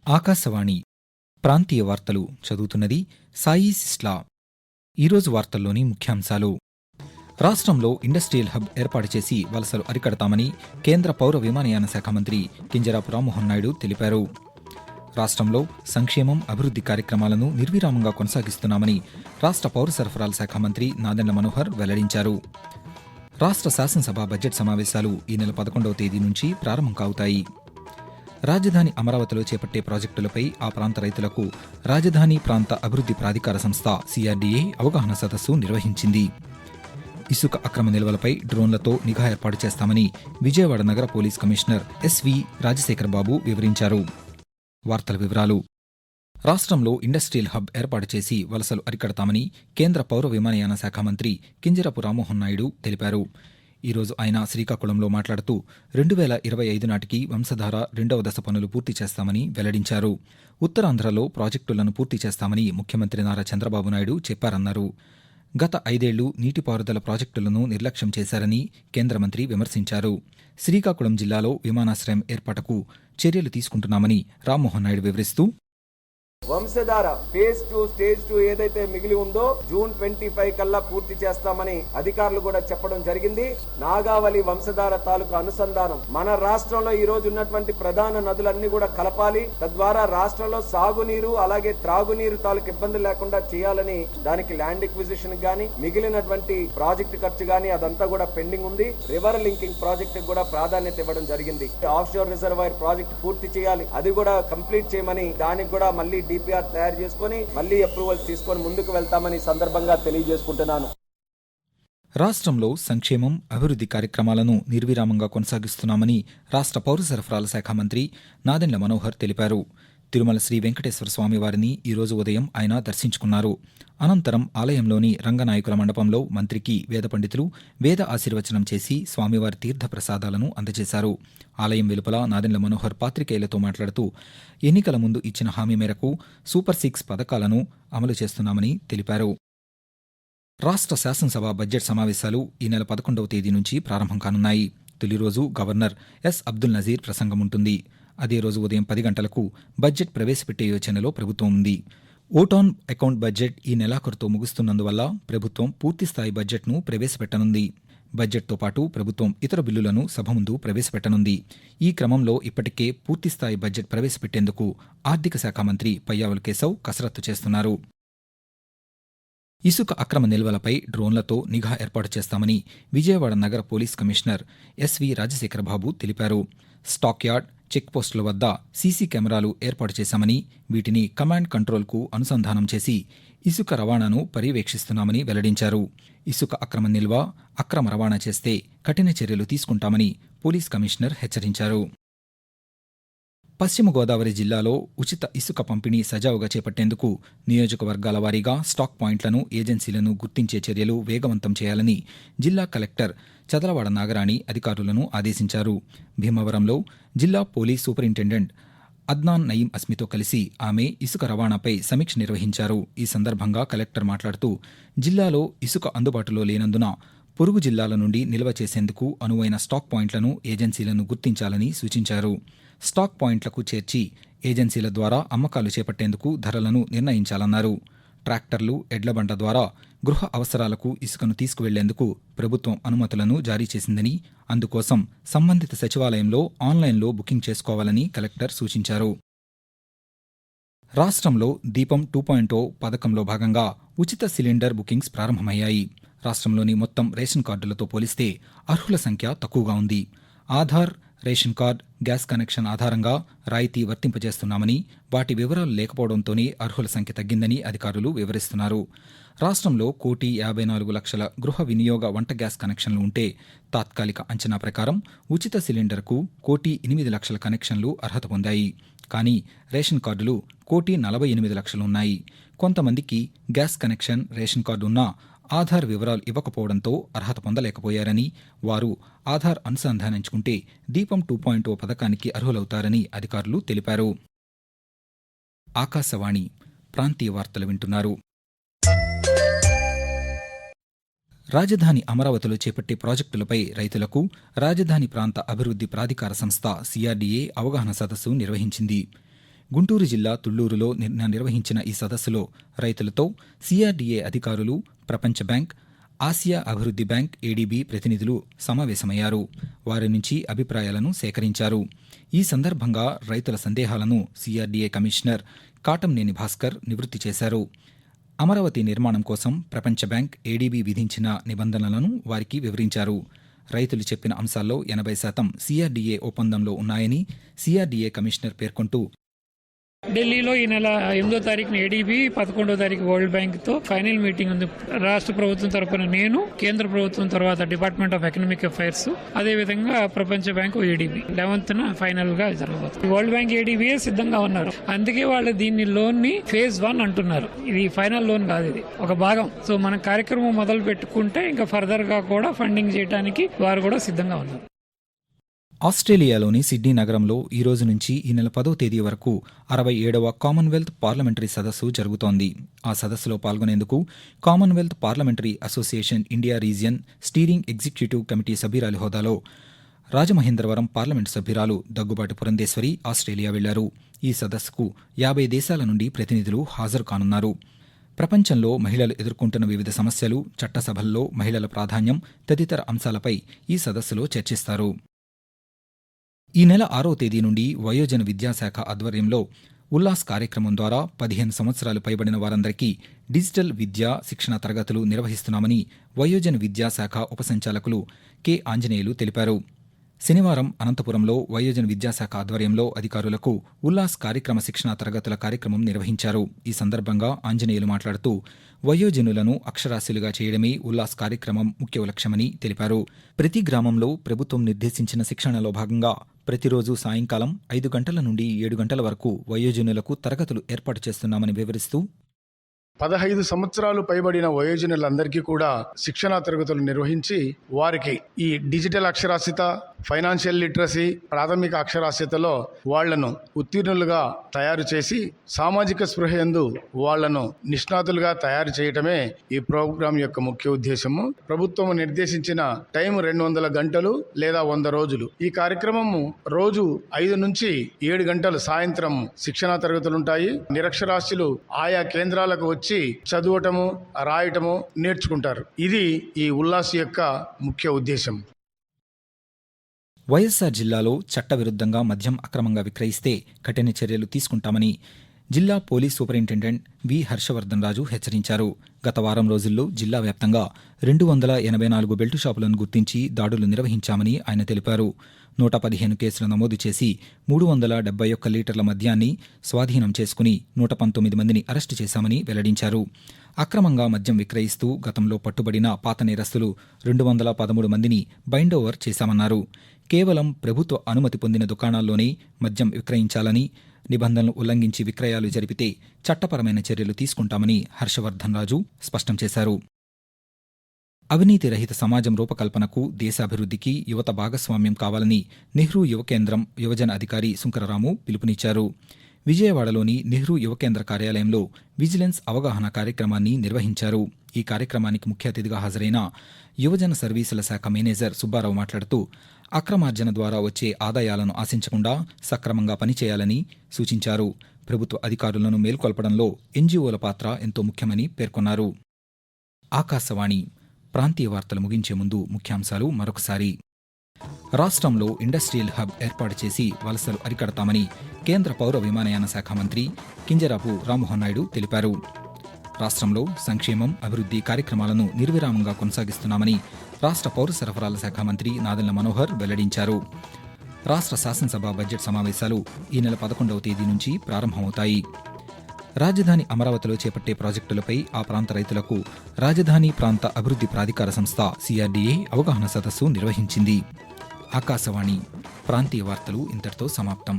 ఆకాశవాణి ప్రాంతీయ వార్తలు చదువుతున్నది సాయి సిస్లా. ఈరోజు వార్తల్లోని ముఖ్యాంశాలు: రాష్ట్రంలో ఇండస్ట్రియల్ హబ్ ఏర్పాటు చేసి వలసలు అరికడతామని కేంద్ర పౌర విమానయాన శాఖ మంత్రి కింజరాపు రామ్మోహన్ నాయుడు తెలిపారు. రాష్ట్రంలో సంక్షేమం, అభివృద్ధి కార్యక్రమాలను నిర్విరామంగా కొనసాగిస్తున్నామని రాష్ట్ర పౌర సరఫరాల శాఖ మంత్రి నాదెండ్ల మనోహర్ వెల్లడించారు. రాష్ట్ర శాసనసభ బడ్జెట్ సమావేశాలు ఈ నెల 11వ తేదీ నుంచి ప్రారంభం కావుతాయి. రాజధాని అమరావతిలో చేపట్టే ప్రాజెక్టులపై ఆ ప్రాంత రైతులకు రాజధాని ప్రాంత అభివృద్ధి ప్రాధికార సంస్థ సిఆర్డీఏ అవగాహన సదస్సు నిర్వహించింది. ఇసుక అక్రమ నిల్వలపై డ్రోన్లతో నిఘా ఏర్పాటు చేస్తామని విజయవాడ నగర పోలీస్ కమిషనర్ ఎస్వి రాజశేఖర్ బాబు వివరించారు. వార్తల వివరాలు: రాష్ట్రంలో ఇండస్ట్రియల్ హబ్ ఏర్పాటు చేసి వలసలు అరికడతామని కేంద్ర పౌర విమానయాన శాఖ మంత్రి కింజరాపు రామ్మోహన్ నాయుడు తెలిపారు. ఈరోజు ఆయన శ్రీకాకుళంలో మాట్లాడుతూ 2025 నాటికి వంశధార 2వ దశ పనులు పూర్తి చేస్తామని వెల్లడించారు. ఉత్తరాంధ్రలో ప్రాజెక్టులను పూర్తి చేస్తామని ముఖ్యమంత్రి నారా చంద్రబాబు నాయుడు చెప్పారన్నారు. గత 5 ఏళ్లు నీటిపారుదల ప్రాజెక్టులను నిర్లక్ష్యం చేశారని కేంద్ర మంత్రి విమర్శించారు. శ్రీకాకుళం జిల్లాలో విమానాశ్రయం ఏర్పాటుకు చర్యలు తీసుకుంటున్నామని రామ్మోహన్ నాయుడు వివరిస్తూ, వంశధార ఫేజ్ 2 స్టేజ్ 2 ఏదైతే మిగిలి ఉందో జూన్ 25 కల్లా పూర్తి చేస్తామని అధికారులు కూడా చెప్పడం జరిగింది. నాగావళి వంశధార తాలూకు అనుసంధానం మన రాష్ట్రంలో ఈ రోజు ఉన్నటువంటి ప్రధాన నదులన్నీ కూడా కలపాలి. తద్వారా రాష్ట్రంలో సాగునీరు అలాగే త్రాగునీరు తాలూకు ఇబ్బందులు లేకుండా చేయాలని దానికి ల్యాండ్ ఎక్విజిషన్ గానీ మిగిలినటువంటి ప్రాజెక్టు ఖర్చు గానీ అదంతా కూడా పెండింగ్ ఉంది. రివర్ లింకింగ్ ప్రాజెక్ట్ కూడా ప్రాధాన్యత ఇవ్వడం జరిగింది. ఆఫ్షోర్ రిజర్వాయర్ ప్రాజెక్ట్ పూర్తి చేయాలి, అది కూడా కంప్లీట్ చేయమని, దానికి కూడా మళ్ళీ డిపిఆర్ తయారు చేసుకుని మళ్లీ అప్రూవల్స్ తీసుకొని ముందుకు వెళ్తామని సందర్భంగా తెలియజేసుకుంటున్నాను. రాష్ట్రంలో సంక్షేమం, అభివృద్ధి కార్యక్రమాలను నిర్విరామంగా కొనసాగిస్తున్నామని రాష్ట్ర పౌర సరఫరాల శాఖ మంత్రి నాదెండ్ల మనోహర్ తెలిపారు. తిరుమల శ్రీ వెంకటేశ్వర స్వామి వారిని ఈరోజు ఉదయం ఆయన దర్శించుకున్నారు. అనంతరం ఆలయంలోని రంగనాయకుల మండపంలో మంత్రికి వేద పండితులు వేద ఆశీర్వచనం చేసి స్వామివారి తీర్థ ప్రసాదాలను అందజేశారు. ఆలయం వెలుపల నాదెండ్ల మనోహర్ పాత్రికేయులతో మాట్లాడుతూ, ఎన్నికల ముందు ఇచ్చిన హామీ మేరకు సూపర్ 6 పథకాలను అమలు చేస్తున్నామని తెలిపారు. రాష్ట్ర శాసనసభ బడ్జెట్ సమావేశాలు ఈ నెల 11వ తేదీ నుంచి ప్రారంభం కానున్నాయి. తొలి రోజు గవర్నర్ ఎస్ అబ్దుల్ నజీర్ ప్రసంగం ఉంటుంది. అదే రోజు ఉదయం 10 గంటలకు బడ్జెట్ ప్రవేశపెట్టే యోచనలో ప్రభుత్వం ఉంది. ఓట్ ఆన్ అకౌంట్ బడ్జెట్ ఈ నెలాఖరుతో ముగుస్తున్నందువల్ల ప్రభుత్వం పూర్తిస్థాయి బడ్జెట్ను ప్రవేశపెట్టనుంది. బడ్జెట్తో పాటు ప్రభుత్వం ఇతర బిల్లులను సభ ముందు ప్రవేశపెట్టనుంది. ఈ క్రమంలో ఇప్పటికే పూర్తిస్థాయి బడ్జెట్ ప్రవేశపెట్టేందుకు ఆర్థిక శాఖ మంత్రి పయ్యావుల కేశవ్ కసరత్తు చేస్తున్నారు. ఇసుక అక్రమ నిల్వలపై డ్రోన్లతో నిఘా ఏర్పాటు చేస్తామని విజయవాడ నగర పోలీస్ కమిషనర్ ఎస్వి రాజశేఖర్ బాబు తెలిపారు. స్టాక్ యార్డ్, చెక్పోస్టుల వద్ద సీసీ కెమెరాలు ఏర్పాటు చేశామని, వీటిని కమాండ్ కంట్రోల్కు అనుసంధానం చేసి ఇసుక రవాణాను పర్యవేక్షిస్తున్నామని వెల్లడించారు. ఇసుక అక్రమ నిల్వ, అక్రమ రవాణా చేస్తే కఠిన చర్యలు తీసుకుంటామని పోలీస్ కమిషనర్ హెచ్చరించారు. పశ్చిమ గోదావరి జిల్లాలో ఉచిత ఇసుక పంపిణీ సజావుగా చేపట్టేందుకు నియోజకవర్గాల వారీగా స్టాక్ పాయింట్లను, ఏజెన్సీలను గుర్తించే చర్యలు వేగవంతం చేయాలని జిల్లా కలెక్టర్ చదలవాడ నాగరాణి అధికారులను ఆదేశించారు. భీమవరంలో జిల్లా పోలీస్ సూపరింటెండెంట్ అద్నాన్ నయీం అస్మితో కలిసి ఆమె ఇసుక రవాణాపై సమీక్ష నిర్వహించారు. ఈ సందర్భంగా కలెక్టర్ మాట్లాడుతూ, జిల్లాలో ఇసుక అందుబాటులో లేనందున పొరుగు జిల్లాల నుండి నిల్వ చేసేందుకు అనువైన స్టాక్ పాయింట్లను, ఏజెన్సీలను గుర్తించాలని సూచించారు. స్టాక్ పాయింట్లకు చేర్చి ఏజెన్సీల ద్వారా అమ్మకాలు చేపట్టేందుకు ధరలను నిర్ణయించాలన్నారు. ట్రాక్టర్లు, ఎడ్లబండ ద్వారా గృహ అవసరాలకు ఇసుకను తీసుకువెళ్లేందుకు ప్రభుత్వం అనుమతులను జారీ చేసిందని, అందుకోసం సంబంధిత సచివాలయంలో ఆన్లైన్లో బుకింగ్ చేసుకోవాలని కలెక్టర్ సూచించారు. రాష్ట్రంలో దీపం 2.0 పథకంలో భాగంగా ఉచిత సిలిండర్ బుకింగ్స్ ప్రారంభమయ్యాయి. రాష్ట్రంలోని మొత్తం రేషన్ కార్డులతో పోలిస్తే అర్హుల సంఖ్య తక్కువగా ఉంది. Aadhaar, ration card, gas connection ఆధారంగా రాయితీ వర్తింపజేస్తున్నామని, వాటి వివరాలు లేకపోవడంతోనే అర్హుల సంఖ్య తగ్గిందని అధికారులు వివరిస్తున్నారు. రాష్ట్రంలో 1,54,00,000 గృహ వినియోగ వంట గ్యాస్ కనెక్షన్లు ఉంటే తాత్కాలిక అంచనా ప్రకారం ఉచిత సిలిండర్కు 1,08,00,000 కనెక్షన్లు అర్హత పొందాయి. కానీ రేషన్ కార్డులు 1,48,00,000 ఉన్నాయి. కొంతమందికి గ్యాస్ కనెక్షన్, రేషన్ కార్డు ఉన్నా ఆధార్ వివరాలు ఇవ్వకపోవడంతో అర్హత పొందలేకపోయారని, వారు ఆధార్ అనుసంధానించుకుంటే దీపం 2.0 పథకానికి అర్హులవుతారని అధికారులు తెలిపారు. ఆకాశవాణి ప్రాంతీయ వార్తలు వింటున్నారు. రాజధాని అమరావతిలో చేపట్టే ప్రాజెక్టులపై రైతులకు రాజధాని ప్రాంత అభివృద్ధి ప్రాధికార సంస్థ సిఆర్డీఏ అవగాహన సదస్సు నిర్వహించింది. గుంటూరు జిల్లా తుళ్లూరులో నిర్వహించిన ఈ సదస్సులో రైతులతో సిఆర్డీఏ అధికారులు, ప్రపంచ బ్యాంక్, ఆసియా అభివృద్ధి బ్యాంక్ ఏడీబీ ప్రతినిధులు సమావేశమయ్యారు. వారి నుంచి అభిప్రాయాలను సేకరించారు. ఈ సందర్భంగా రైతుల సందేహాలను సిఆర్డీఏ కమిషనర్ కాటంనేని భాస్కర్ నివృత్తి చేశారు. అమరావతి నిర్మాణం కోసం ప్రపంచ బ్యాంక్, ఏడీబీ విధించిన నిబంధనలను వారికి వివరించారు. రైతులు చెప్పిన అంశాల్లో 80% సిఆర్డీఏ ఒప్పందంలో ఉన్నాయని సిఆర్డీఏ కమిషనర్ పేర్కొంటూ, ఢిల్లీలో ఈ నెల 8వ తారీఖున ఏడీబీ, 11వ తారీఖు వరల్డ్ బ్యాంక్ తో ఫైనల్ మీటింగ్ ఉంది. రాష్ట్ర ప్రభుత్వం తరపున నేను, కేంద్ర ప్రభుత్వం తర్వాత డిపార్ట్మెంట్ ఆఫ్ ఎకనామిక్ అఫైర్స్, అదేవిధంగా ప్రపంచ బ్యాంకు ఏడీబీ 11న ఫైనల్ గా జరగబోతుంది. వరల్డ్ బ్యాంక్ ఏడీబీ సిద్ధంగా ఉన్నారు. అందుకే వాళ్ళు దీన్ని లోన్ ని ఫేజ్ 1 అంటున్నారు. ఇది ఫైనల్ లోన్ కాదు, ఇది ఒక భాగం. సో మన కార్యక్రమం మొదలు పెట్టుకుంటే ఇంకా ఫర్దర్ గా కూడా ఫండింగ్ చేయడానికి వారు కూడా సిద్ధంగా ఉన్నారు. ఆస్ట్రేలియాలోని సిడ్నీ నగరంలో ఈ రోజు నుంచి ఈ నెల 10వ తేదీ వరకు 67వ కామన్వెల్త్ పార్లమెంటరీ సదస్సు జరుగుతోంది. ఆ సదస్సులో పాల్గొనేందుకు Commonwealth parliamentary association India region steering executive committee సభ్యురాలి హోదాలో రాజమహేంద్రవరం పార్లమెంటు సభ్యురాలు దగ్గుబాటి పురంధేశ్వరి ఆస్ట్రేలియా వెళ్లారు. ఈ సదస్సుకు 50 దేశాల నుండి ప్రతినిధులు హాజరు కానున్నారు. ప్రపంచంలో మహిళలు ఎదుర్కొంటున్న వివిధ సమస్యలు, చట్టసభల్లో మహిళల ప్రాధాన్యం తదితర అంశాలపై ఈ సదస్సులో చర్చిస్తారు. ఈ నెల 6వ తేదీ నుండి వయోజన విద్యాశాఖ ఆధ్వర్యంలో ఉల్లాస్ కార్యక్రమం ద్వారా 15 సంవత్సరాలు పైబడిన వారందరికీ డిజిటల్ విద్యా శిక్షణ తరగతులు నిర్వహిస్తున్నామని వయోజన విద్యాశాఖ ఉపసంచాలకులు కె ఆంజనేయులు తెలిపారు. శనివారం అనంతపురంలో వయోజన విద్యాశాఖ ఆధ్వర్యంలో అధికారులకు ఉల్లాస్ కార్యక్రమ శిక్షణ తరగతుల కార్యక్రమం నిర్వహించారు. ఈ సందర్భంగా ఆంజనేయులు మాట్లాడుతూ, వయోజనులను అక్షరాస్యులుగా చేయడమే ఉల్లాస్ కార్యక్రమం ముఖ్య లక్ష్యమని తెలిపారు. ప్రతి గ్రామంలో ప్రభుత్వం నిర్దేశించిన శిక్షణలో భాగంగా ప్రతిరోజు సాయంకాలం 5 గంటల నుండి 7 గంటల వరకు వయోజనులకు తరగతులు ఏర్పాటు చేస్తున్నామని వివరిస్తూ, 15 సంవత్సరాలు పైబడిన వయోజనులందరికీ కూడా శిక్షణా తరగతులు నిర్వహించి వారికి ఈ డిజిటల్ అక్షరాస్యత, ఫైనాన్షియల్ లిటరసీ, ప్రాథమిక అక్షరాస్యతలో వాళ్లను ఉత్తీర్ణులుగా తయారు చేసి సామాజిక స్పృహయందు వాళ్లను నిష్ణాతులుగా తయారు చేయటమే ఈ ప్రోగ్రాం యొక్క ముఖ్య ఉద్దేశము. ప్రభుత్వం నిర్దేశించిన టైం 200 గంటలు లేదా 100 రోజులు. ఈ కార్యక్రమము రోజు 5 నుంచి 7 గంటలు సాయంత్రం శిక్షణా తరగతులుంటాయి. నిరక్షరాస్యులు ఆయా కేంద్రాలకు వచ్చి చదవటము, రాయటము నేర్చుకుంటారు. ఇది ఈ ఉల్లాస్ యొక్క ముఖ్య ఉద్దేశం. వైఎస్సార్ జిల్లాలో చట్టవిరుద్ధంగా మద్యం అక్రమంగా విక్రయిస్తే కఠిన చర్యలు తీసుకుంటామని జిల్లా పోలీస్ సూపరింటెండెంట్ వి హర్షవర్ధన్ రాజు హెచ్చరించారు. గత వారం రోజుల్లో జిల్లా వ్యాప్తంగా 284 బెల్టు షాపులను గుర్తించి దాడులు నిర్వహించామని ఆయన తెలిపారు. 115 కేసులు నమోదు చేసి 371 లీటర్ల మద్యాన్ని స్వాధీనం చేసుకుని 119 మందిని అరెస్టు చేశామని వెల్లడించారు. అక్రమంగా మద్యం విక్రయిస్తూ గతంలో పట్టుబడిన పాత నేరస్తులు 213 మందిని బైండోవర్ చేశామన్నారు. కేవలం ప్రభుత్వ అనుమతి పొందిన దుకాణాల్లోనే మద్యం విక్రయించాలని, నిబంధనలు ఉల్లంఘించి విక్రయాలు జరిపితే చట్టపరమైన చర్యలు తీసుకుంటామని హర్షవర్ధన్ రాజు స్పష్టం చేశారు. అవినీతి రహిత సమాజం రూపకల్పనకు, దేశాభివృద్ధికి యువత భాగస్వామ్యం కావాలని నెహ్రూ యువ కేంద్రం యువజన అధికారి సుంకరరాము పిలుపునిచ్చారు. విజయవాడలోని నెహ్రూ యువ కేంద్ర కార్యాలయంలో విజిలెన్స్ అవగాహన కార్యక్రమాన్ని నిర్వహించారు. ఈ కార్యక్రమానికి ముఖ్య అతిథిగా హాజరైన యువజన సర్వీసుల శాఖ మేనేజర్ సుబ్బారావు మాట్లాడుతూ, అక్రమార్జన ద్వారా వచ్చే ఆదాయాలను ఆశించకుండా సక్రమంగా పనిచేయాలని సూచించారు. ప్రభుత్వ అధికారులను మేల్కొల్పడంలో ఎన్జీఓల పాత్ర ఎంతో ముఖ్యమని పేర్కొన్నారు. ఆకాశవాణి ప్రాంతీయ వార్తలు ముగించే ముందు ముఖ్యాంశాలు మరొకసారి. రాష్ట్రంలో ఇండస్ట్రియల్ హబ్ ఏర్పాటు చేసి వలసలు అరికడతామని కేంద్ర పౌర విమానయాన శాఖ మంత్రి కింజరాపు రామ్మోహన్ నాయుడు తెలిపారు. రాష్ట్రంలో సంక్షేమం, అభివృద్ధి కార్యక్రమాలను నిర్విరామంగా కొనసాగిస్తున్నామని రాష్ట్ర పౌర సరఫరాల శాఖ మంత్రి నాదెళ్ల మనోహర్ వెల్లడించారు. రాష్ట్ర శాసనసభ బడ్జెట్ సమావేశాలు ఈ నెల 11వ తేదీ నుంచి ప్రారంభమవుతాయి. రాజధాని అమరావతిలో చేపట్టే ప్రాజెక్టులపై ఆ ప్రాంత రైతులకు రాజధాని ప్రాంత అభివృద్ధి ప్రాధికార సంస్థ సిఆర్డీఏ అవగాహన సదస్సు నిర్వహించింది. ఆకాశవాణి ప్రాంతీయ వార్తలు ఇంతటితో సమాప్తం.